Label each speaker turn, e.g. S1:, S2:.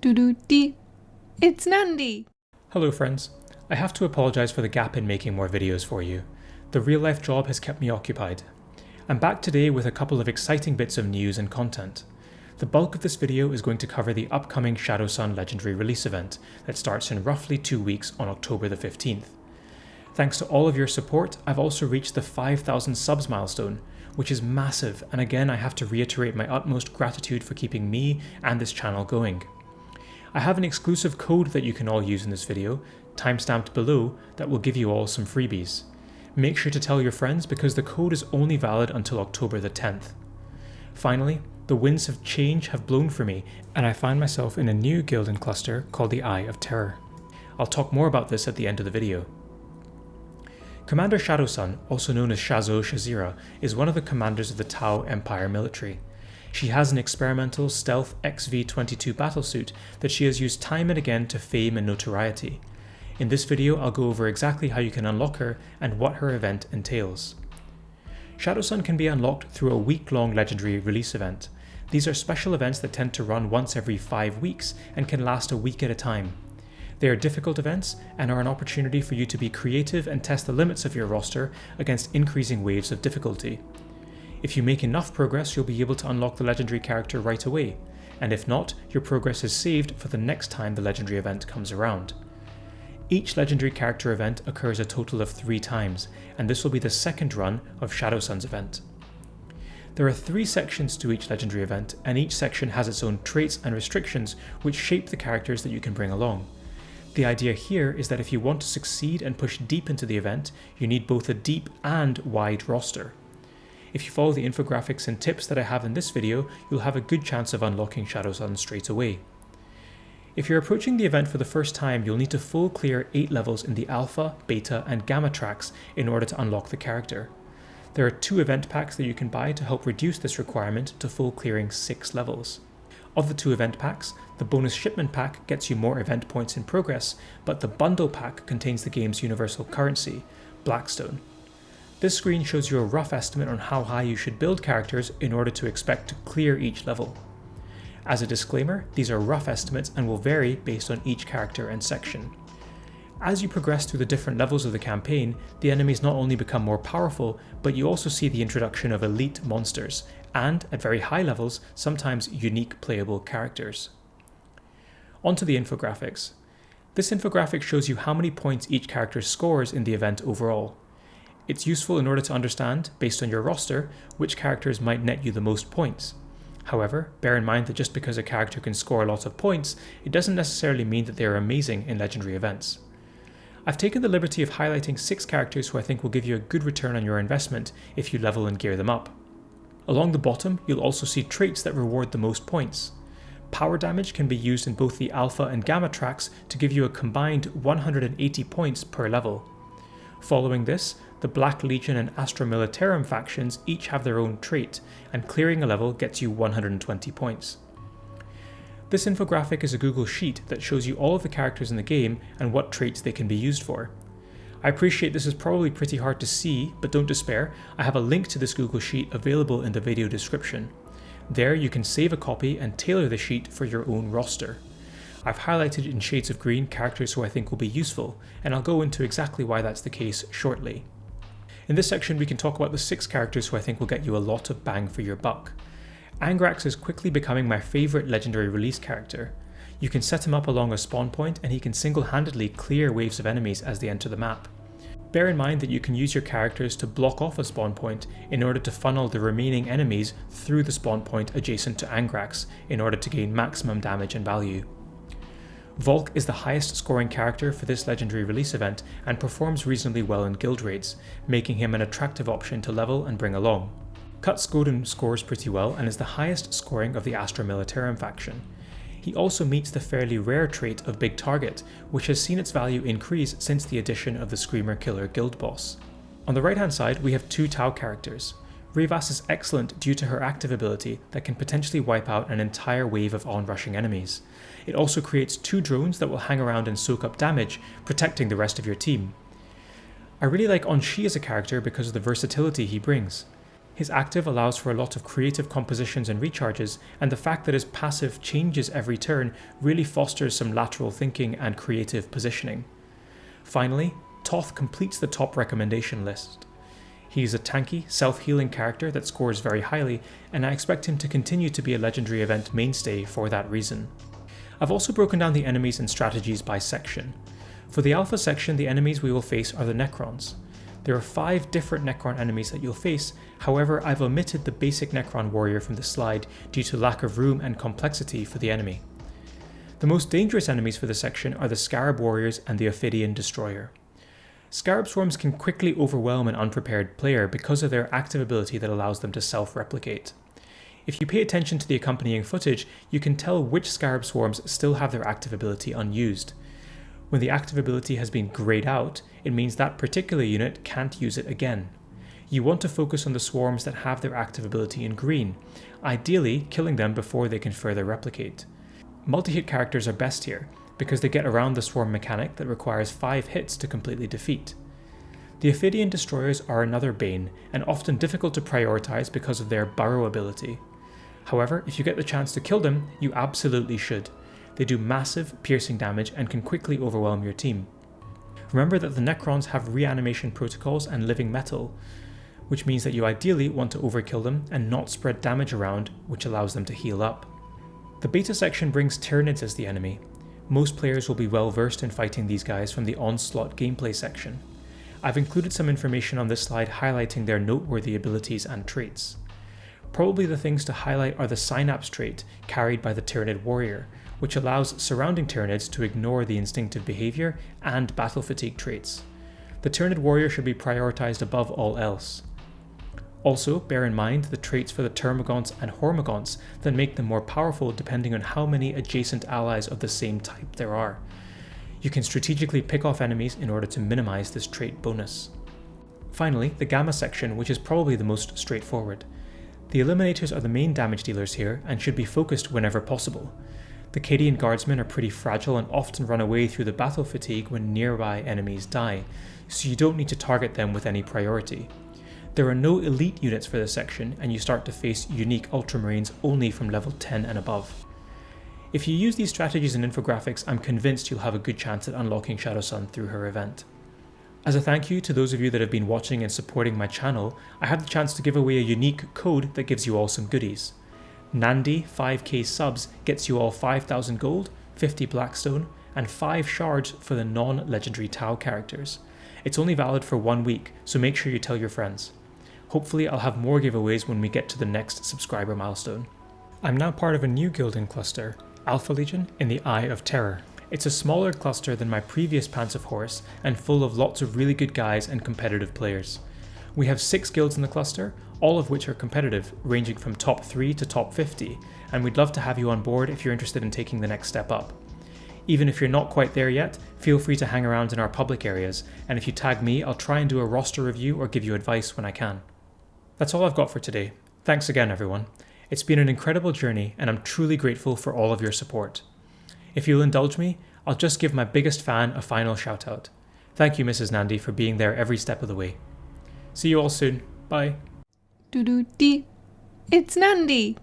S1: Doo-doo-dee. It's Nandi!
S2: Hello friends. I have to apologise for the gap in making more videos for you. The real life job has kept me occupied. I'm back today with a couple of exciting bits of news and content. The bulk of this video is going to cover the upcoming Shadowsun Legendary Release event that starts in roughly 2 weeks on October the 15th. Thanks to all of your support, I've also reached the 5,000 subs milestone, which is massive, and again I have to reiterate my utmost gratitude for keeping me and this channel going. I have an exclusive code that you can all use in this video, timestamped below, that will give you all some freebies. Make sure to tell your friends because the code is only valid until October the 10th. Finally, the winds of change have blown for me, and I find myself in a new guild and cluster called the Eye of Terror. I'll talk more about this at the end of the video. Commander Shadowsun, also known as Shazo Shazira, is one of the commanders of the Tau Empire military. She has an experimental stealth XV-22 battlesuit that she has used time and again to fame and notoriety. In this video I'll go over exactly how you can unlock her and what her event entails. Shadowsun can be unlocked through a week-long legendary release event. These are special events that tend to run once every 5 weeks and can last a week at a time. They are difficult events and are an opportunity for you to be creative and test the limits of your roster against increasing waves of difficulty. If you make enough progress, you'll be able to unlock the legendary character right away, and if not, your progress is saved for the next time the legendary event comes around. Each legendary character event occurs a total of 3 times, and this will be the second run of Shadowsun's event. There are 3 sections to each legendary event, and each section has its own traits and restrictions which shape the characters that you can bring along. The idea here is that if you want to succeed and push deep into the event, you need both a deep and wide roster. If you follow the infographics and tips that I have in this video, you'll have a good chance of unlocking Shadowsun straight away. If you're approaching the event for the first time, you'll need to full clear 8 levels in the Alpha, Beta and Gamma tracks in order to unlock the character. There are 2 event packs that you can buy to help reduce this requirement to full clearing 6 levels. Of the 2 event packs, the bonus shipment pack gets you more event points in progress, but the bundle pack contains the game's universal currency, blackstone. This screen shows you a rough estimate on how high you should build characters in order to expect to clear each level. As a disclaimer, these are rough estimates and will vary based on each character and section. As you progress through the different levels of the campaign, the enemies not only become more powerful, but you also see the introduction of elite monsters, and, at very high levels, sometimes unique playable characters. Onto the infographics. This infographic shows you how many points each character scores in the event overall. It's useful in order to understand, based on your roster, which characters might net you the most points. However, bear in mind that just because a character can score a lot of points, it doesn't necessarily mean that they are amazing in legendary events. I've taken the liberty of highlighting 6 characters who I think will give you a good return on your investment if you level and gear them up. Along the bottom, you'll also see traits that reward the most points. Power damage can be used in both the Alpha and Gamma tracks to give you a combined 180 points per level. Following this, the Black Legion and Astra Militarum factions each have their own trait, and clearing a level gets you 120 points. This infographic is a Google Sheet that shows you all of the characters in the game and what traits they can be used for. I appreciate this is probably pretty hard to see, but don't despair, I have a link to this Google Sheet available in the video description. There you can save a copy and tailor the sheet for your own roster. I've highlighted in shades of green characters who I think will be useful, and I'll go into exactly why that's the case shortly. In this section we can talk about the 6 characters who I think will get you a lot of bang for your buck. Angrax is quickly becoming my favourite legendary release character. You can set him up along a spawn point and he can single-handedly clear waves of enemies as they enter the map. Bear in mind that you can use your characters to block off a spawn point in order to funnel the remaining enemies through the spawn point adjacent to Angrax in order to gain maximum damage and value. Volk is the highest scoring character for this legendary release event and performs reasonably well in guild raids, making him an attractive option to level and bring along. Cutscoden scores pretty well and is the highest scoring of the Astra Militarum faction. He also meets the fairly rare trait of Big Target, which has seen its value increase since the addition of the Screamer Killer guild boss. On the right hand side we have 2 Tau characters. Revas is excellent due to her active ability that can potentially wipe out an entire wave of onrushing enemies. It also creates 2 drones that will hang around and soak up damage, protecting the rest of your team. I really like Onshi as a character because of the versatility he brings. His active allows for a lot of creative compositions and recharges, and the fact that his passive changes every turn really fosters some lateral thinking and creative positioning. Finally, Toth completes the top recommendation list. He's a tanky, self-healing character that scores very highly, and I expect him to continue to be a legendary event mainstay for that reason. I've also broken down the enemies and strategies by section. For the Alpha section, the enemies we will face are the Necrons. There are 5 different Necron enemies that you'll face, however I've omitted the basic Necron warrior from the slide due to lack of room and complexity for the enemy. The most dangerous enemies for the section are the Scarab warriors and the Ophidian destroyer. Scarab swarms can quickly overwhelm an unprepared player because of their active ability that allows them to self-replicate. If you pay attention to the accompanying footage, you can tell which Scarab swarms still have their active ability unused. When the active ability has been greyed out, it means that particular unit can't use it again. You want to focus on the swarms that have their active ability in green, ideally killing them before they can further replicate. Multi-hit characters are best here, because they get around the swarm mechanic that requires 5 hits to completely defeat. The Ophidian destroyers are another bane, and often difficult to prioritize because of their burrow ability. However, if you get the chance to kill them, you absolutely should. They do massive piercing damage and can quickly overwhelm your team. Remember that the Necrons have reanimation protocols and living metal, which means that you ideally want to overkill them and not spread damage around, which allows them to heal up. The beta section brings Tyranids as the enemy. Most players will be well versed in fighting these guys from the Onslaught gameplay section. I've included some information on this slide highlighting their noteworthy abilities and traits. Probably the things to highlight are the Synapse trait carried by the Tyranid warrior, which allows surrounding Tyranids to ignore the instinctive behaviour and battle fatigue traits. The Tyranid warrior should be prioritised above all else. Also, bear in mind the traits for the Termagants and Hormagaunts that make them more powerful depending on how many adjacent allies of the same type there are. You can strategically pick off enemies in order to minimise this trait bonus. Finally, the Gamma section, which is probably the most straightforward. The Eliminators are the main damage dealers here and should be focused whenever possible. The Cadian Guardsmen are pretty fragile and often run away through the battle fatigue when nearby enemies die, so you don't need to target them with any priority. There are no elite units for this section, and you start to face unique Ultramarines only from level 10 and above. If you use these strategies in Infographics, I'm convinced you'll have a good chance at unlocking Shadowsun through her event. As a thank you to those of you that have been watching and supporting my channel, I have the chance to give away a unique code that gives you all some goodies. Nandi 5k subs gets you all 5,000 gold, 50 blackstone, and 5 shards for the non-legendary Tau characters. It's only valid for 1 week, so make sure you tell your friends. Hopefully I'll have more giveaways when we get to the next subscriber milestone. I'm now part of a new guilding cluster, Alpha Legion in the Eye of Terror. It's a smaller cluster than my previous Pants of Horus and full of lots of really good guys and competitive players. We have 6 guilds in the cluster, all of which are competitive, ranging from top 3 to top 50, and we'd love to have you on board if you're interested in taking the next step up. Even if you're not quite there yet, feel free to hang around in our public areas, and if you tag me, I'll try and do a roster review or give you advice when I can. That's all I've got for today. Thanks again, everyone. It's been an incredible journey, and I'm truly grateful for all of your support. If you'll indulge me, I'll just give my biggest fan a final shout out. Thank you, Mrs. Nandi, for being there every step of the way. See you all soon. Bye.
S1: Doo-doo-dee. It's Nandi!